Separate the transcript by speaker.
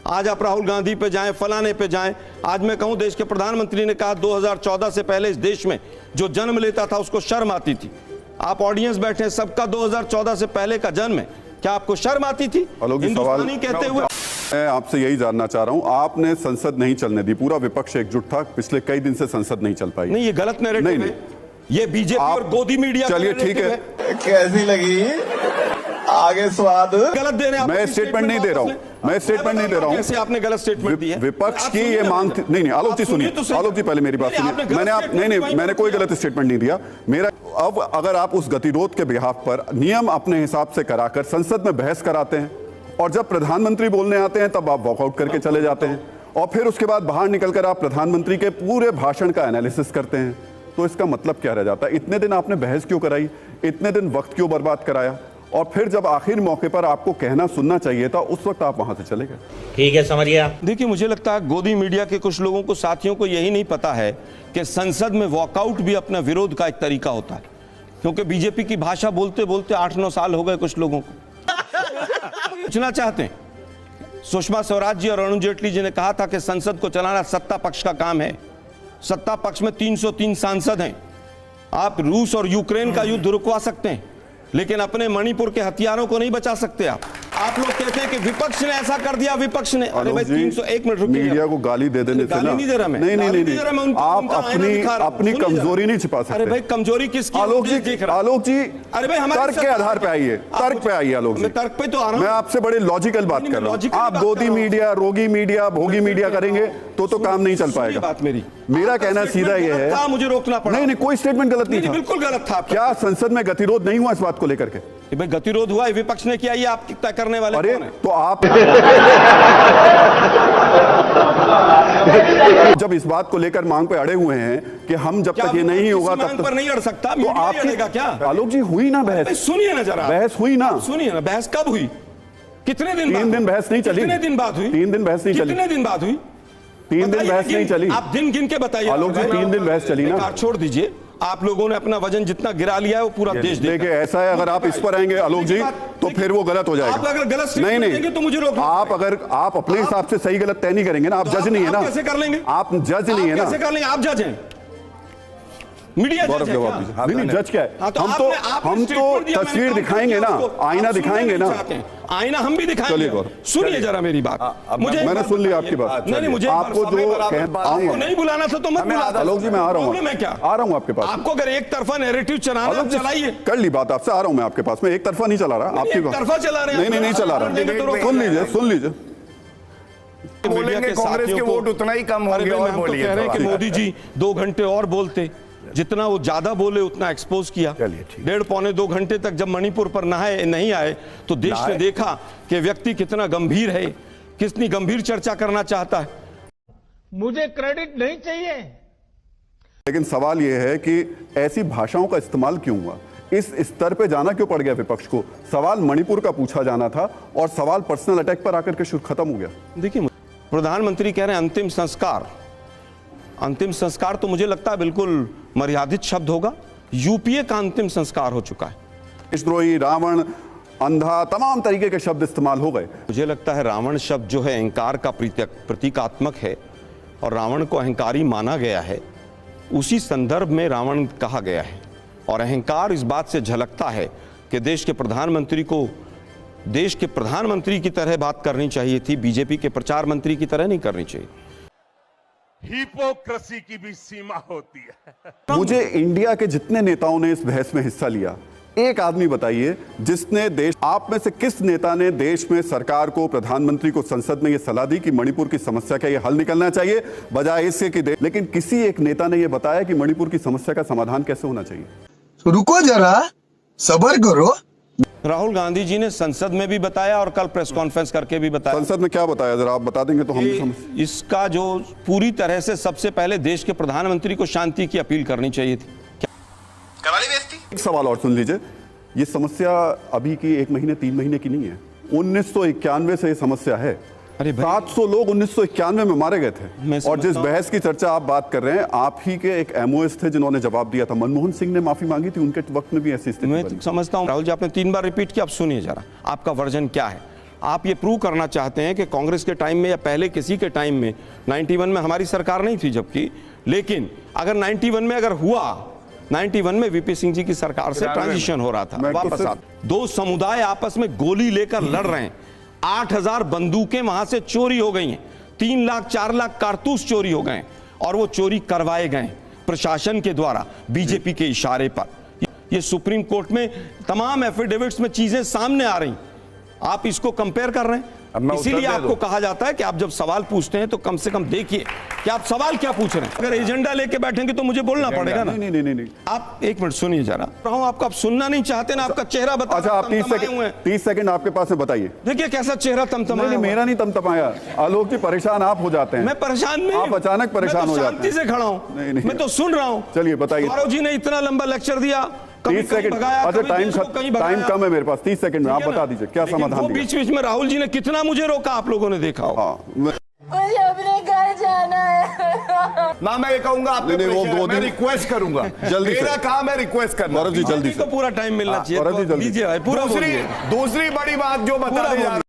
Speaker 1: आज आप राहुल गांधी पे जाएं, फलाने पे जाएं। आज मैं कहूं, देश के प्रधानमंत्री ने कहा 2014 से पहले इस देश में जो जन्म लेता था उसको शर्म आती थी। आप ऑडियंस बैठे, सबका 2014 से पहले का जन्म है, क्या आपको शर्म आती थी? हिंदुस्तानी कहते हुए
Speaker 2: मैं आपसे यही जानना चाह रहा हूं, आपने संसद नहीं चलने दी, पूरा विपक्ष एकजुट था, पिछले कई दिन से संसद नहीं चल पाई।
Speaker 1: नहीं, ये गलत नैरेटिव है, ये बीजेपी और गोदी मीडिया।
Speaker 2: चलिए ठीक है,
Speaker 3: कैसी लगी आगे स्वाद?
Speaker 1: गलत दे रहे हैं,
Speaker 2: मैं स्टेटमेंट नहीं दे रहा हूं, मैं स्टेटमेंट नहीं दे रहा हूं।
Speaker 1: कैसे आपने गलत स्टेटमेंट दी है?
Speaker 2: विपक्ष की ये मांग थी। नहीं, आलोक जी सुनिए, आलोक जी पहले मेरी बात सुनिए। मैंने कोई गलत स्टेटमेंट नहीं दिया। मेरा अब अगर आप उस गतिरोध के बिहाफ पर नियम अपने हिसाब से कराकर संसद में बहस कराते हैं और जब प्रधानमंत्री बोलने आते हैं तब आप वॉकआउट करके चले जाते हैं और फिर उसके बाद बाहर निकलकर आप प्रधानमंत्री के पूरे भाषण का एनालिसिस करते हैं, तो इसका मतलब क्या रह जाता है? इतने दिन आपने बहस क्यों कराई, इतने दिन वक्त क्यों बर्बाद कराया, और फिर जब आखिर मौके पर आपको कहना सुनना चाहिए था उस वक्त आप वहां से चले गए।
Speaker 4: ठीक है, समझ गया।
Speaker 1: देखिए, मुझे लगता है गोदी मीडिया के कुछ लोगों को, साथियों को यही नहीं पता है कि संसद में वॉकआउट भी अपना विरोध का एक तरीका होता है, क्योंकि बीजेपी की भाषा बोलते बोलते 8-9 साल हो गए कुछ लोगों को। पूछना चाहते हैं, सुषमा स्वराज जी और अरुण जेटली जी ने कहा था कि संसद को चलाना सत्ता पक्ष का काम है। सत्ता पक्ष में 303 सांसद हैं। आप रूस और यूक्रेन का युद्ध रुकवा सकते हैं, लेकिन अपने मणिपुर के हथियारों को नहीं बचा सकते। आप लोग कहते हैं कि विपक्ष ने ऐसा कर दिया, विपक्ष ने। अरे भाई 301 मिनट रुकिए।
Speaker 2: मीडिया को गाली दे देने से ना,
Speaker 1: नहीं दे रहा मैं,
Speaker 2: नहीं, आप अपनी कमजोरी नहीं छिपा सकते।
Speaker 1: अरे भाई, कमजोरी किसकी?
Speaker 2: आलोक जी, अरे भाई तर्क के आधार पे आइए, तर्क पे आइए आलोक जी।
Speaker 1: तर्क पे तो आ रहा हूं।
Speaker 2: मैं आपसे बड़े लॉजिकल बात कर रहा हूं। आप गोदी मीडिया, रोगी मीडिया, भोगी मीडिया करेंगे तो काम नहीं चल पाएगा।
Speaker 1: बात
Speaker 2: मेरा कहना सीधा यह है,
Speaker 1: मुझे रोकना पड़ा।
Speaker 2: नहीं, कोई स्टेटमेंट गलत नहीं था,
Speaker 1: बिल्कुल गलत था।
Speaker 2: क्या संसद में गतिरोध नहीं हुआ इस बात को लेकर के?
Speaker 1: भाई गतिरोध हुआ है, विपक्ष ने किया, ये आप तय करने वाले।
Speaker 2: अरे तो आप जब इस बात को लेकर मांग पे अड़े हुए हैं कि हम जब तक ये नहीं होगा तब तक
Speaker 1: पर नहीं अड़ सकता,
Speaker 2: तो आपका क्या? आलोक जी, हुई ना बहस?
Speaker 1: सुनिए ना जरा,
Speaker 2: बहस हुई ना,
Speaker 1: सुनिए ना। बहस कब हुई? कितने दिन?
Speaker 2: 3 दिन बहस नहीं चली।
Speaker 1: कितने दिन बाद हुई?
Speaker 2: 3 दिन बहस नहीं चली।
Speaker 1: कितने दिन बाद हुई?
Speaker 2: 3 दिन बहस नहीं चली।
Speaker 1: आप दिन गिन के बताइए
Speaker 2: आलोक जी। 3 दिन बहस चली ना।
Speaker 1: छोड़ दीजिए, आप लोगों ने अपना वजन जितना गिरा लिया है वो पूरा देश
Speaker 2: देखिए। ऐसा है, अगर आप इस पर आएंगे आलोक जी तो फिर वो गलत हो जाएगा।
Speaker 1: आप अगर गलत
Speaker 2: नहीं,
Speaker 1: तो मुझे रोकना।
Speaker 2: आप अपने हिसाब से सही गलत तय नहीं करेंगे ना, आप जज नहीं है ना।
Speaker 1: कैसे कर लेंगे?
Speaker 2: आप जज नहीं है ना।
Speaker 1: कैसे कर लेंगे? आप जज हैं, मीडिया जज है।
Speaker 2: नहीं, जज क्या है? हम तो तस्वीर दिखाएंगे ना, आईना दिखाएंगे ना।
Speaker 1: आईना हम भी दिखाएंगे। सुनिए जरा मेरी बात। मुझे
Speaker 2: मैंने सुन लिया आपकी बात।
Speaker 1: नहीं, मुझे
Speaker 2: आपको जो
Speaker 1: आऊंगा नहीं बुलाना था तो मत बुलाता।
Speaker 2: आलोक जी, मैं आ रहा हूँ।
Speaker 1: मैं क्या
Speaker 2: आ रहा हूँ आपके पास।
Speaker 1: आपको अगर एक तरफा नैरेटिव चलाना, चलाइए।
Speaker 2: कर ली बात आपसे, आ रहा हूँ मैं आपके पास में। एक तरफा नहीं चला रहा आपकी बात।
Speaker 1: तरफा चला रहे हैं?
Speaker 2: नहीं चला रहा। सुन लीजिए।
Speaker 3: बोलेंगे कांग्रेस के वोट उतना ही कम होंगे। और बोलिए,
Speaker 1: कह रहे हैं कि मोदी जी 2 घंटे और बोलते, जितना वो ज्यादा बोले उतना एक्सपोज किया। 1.5-2 घंटे तक जब मणिपुर पर नहीं आए तो देश ने देखा कि व्यक्ति कितना गंभीर है, कितनी गंभीर चर्चा करना चाहता है।
Speaker 5: मुझे क्रेडिट नहीं चाहिए,
Speaker 2: लेकिन सवाल यह है कि ऐसी भाषाओं का इस्तेमाल क्यों हुआ? इस स्तर पे जाना क्यों पड़ गया विपक्ष को? सवाल मणिपुर का पूछा जाना था और सवाल पर्सनल अटैक पर आकर के शुरू खत्म हो गया।
Speaker 1: देखिए, प्रधानमंत्री कह रहे हैं अंतिम संस्कार। अंतिम संस्कार तो मुझे लगता है बिल्कुल मर्यादित शब्द होगा। यूपीए का अंतिम संस्कार हो चुका है।
Speaker 2: देशद्रोही, रावण, अंधा, तमाम तरीके के शब्द इस्तेमाल हो गए।
Speaker 1: मुझे लगता है रावण शब्द जो है अहंकार का प्रतीकात्मक है और रावण को अहंकारी माना गया है। उसी संदर्भ में रावण कहा गया है और अहंकार इस बात से झलकता है कि देश के प्रधानमंत्री को देश के प्रधानमंत्री की तरह बात करनी चाहिए थी, बीजेपी के प्रचार मंत्री की तरह नहीं करनी चाहिए।
Speaker 6: हिपोक्रेसी की भी सीमा होती है।
Speaker 2: मुझे इंडिया के जितने नेताओं ने इस बहस में हिस्सा लिया, एक आदमी बताइए जिसने आप में से किस नेता ने देश में सरकार को, प्रधानमंत्री को संसद में यह सलाह दी कि मणिपुर की समस्या का यह हल निकलना चाहिए, बजाय इसके कि लेकिन किसी एक नेता ने यह बताया कि मणिपुर की समस्या का समाधान कैसे होना चाहिए?
Speaker 3: रुको जरा, सब्र करो।
Speaker 1: राहुल गांधी जी ने संसद में भी बताया और कल प्रेस कॉन्फ्रेंस करके भी बताया।
Speaker 2: संसद में क्या बताया, जरा आप बता देंगे तो हम भी समझ।
Speaker 1: इसका जो पूरी तरह से सबसे पहले देश के प्रधानमंत्री को शांति की अपील करनी चाहिए थी।
Speaker 3: करा ली बेइज्जती।
Speaker 2: एक सवाल और सुन लीजिए, ये समस्या अभी की 1 महीने 3 महीने की नहीं है, 1991 से ये समस्या है। 700 लोग 1991 में मारे गए थे। और जिस बहस की चर्चा आप बात कर रहे हैं, आप ही के एक एमओएस थे जिन्होंने जवाब दिया था। मनमोहन सिंह ने माफी मांगी थी, उनके वक्त में भी ऐसी स्थिति।
Speaker 1: मैं समझता हूं राहुल जी, आपने 3 बार रिपीट किया, अब सुनिए जरा आपका वर्जन क्या है। आप ये प्रूव करना चाहते हैं कि कांग्रेस के टाइम में या पहले किसी के टाइम में 91 में हमारी सरकार नहीं थी जबकि, लेकिन अगर 91 में अगर हुआ, 91 में वीपी सिंह जी की सरकार से ट्रांजिशन हो रहा था, वापस आ, दो समुदाय आपस में गोली लेकर लड़ रहे हैं, 8000 बंदूकें वहां से चोरी हो गई हैं, 3 लाख 4 लाख कारतूस चोरी हो गए और वो चोरी करवाए गए प्रशासन के द्वारा बीजेपी के इशारे पर। ये सुप्रीम कोर्ट में तमाम एफिडेविट्स में चीजें सामने आ रही, आप इसको कंपेयर कर रहे हैं। इसीलिए आपको कहा जाता है कि आप जब सवाल पूछते हैं तो कम से कम देखिए कि आप सवाल क्या पूछ रहे हैं। अगर एजेंडा लेके बैठेंगे तो मुझे बोलना पड़ेगा ना।
Speaker 2: नहीं।
Speaker 1: आप एक मिनट सुनिए जरा, आपको आप सुनना नहीं चाहते ना, आपका चेहरा बता।
Speaker 2: अच्छा, आप 30 सेकंड आपके पास है, बताइए।
Speaker 1: देखिए कैसा चेहरा तमतमाया।
Speaker 2: नहीं, मेरा नहीं तमतमाया, आलोक जी परेशान आप हो जाते हैं।
Speaker 1: मैं परेशान नहीं,
Speaker 2: आप अचानक परेशान हो जाते हैं।
Speaker 1: शांति से खड़ा हूं, मैं तो सुन रहा हूं।
Speaker 2: चलिए बताइए।
Speaker 1: गौरव जी ने इतना लंबा लेक्चर दिया,
Speaker 2: 30 सेकंड। अच्छा, टाइम कम है मेरे पास, 30 सेकंड में आप बता दीजिए क्या समाधान।
Speaker 1: बीच बीच में राहुल जी ने कितना मुझे रोका, आप लोगों ने देखा हो।
Speaker 4: मुझे अपने घर जाना है।
Speaker 3: ना मैं ये कहूंगा आप मैं रिक्वेस्ट करूंगा,
Speaker 2: जल्दी
Speaker 3: मेरा काम है रिक्वेस्ट करना।
Speaker 2: गौरव जी जल्दी
Speaker 1: से पूरा टाइम मिलना चाहिए।
Speaker 2: गौरव जी जल्दी
Speaker 3: दूसरी बड़ी बात जो बता दी जा रही है